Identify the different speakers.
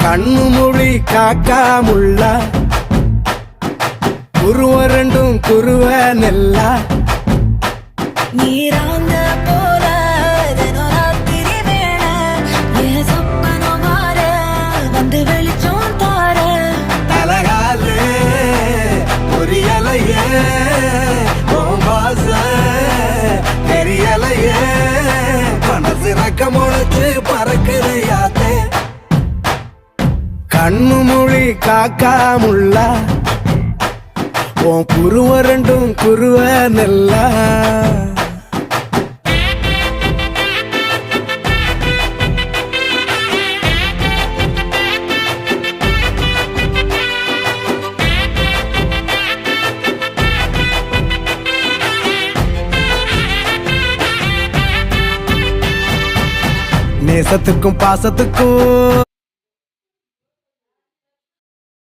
Speaker 1: கண்ணு மொழி காக்காமுள்ள குருவ ரெண்டும் குருவ நெல்லா
Speaker 2: நீராங்க போல தினராத்திரி வேண என் சொப்பனம் மாற வந்து வெளிச்சம் தார
Speaker 1: தலகாலே பொரியலையே ஓம்பாச தெரியலையே மனசு ரக்க முளைச்சு பறக்குறையாத்தே கண்ணு மொழி காக்காமுள்ள உன் குருவ ரெண்டும் குருவ நெல்லா நேசத்துக்கும் பாசத்துக்கும்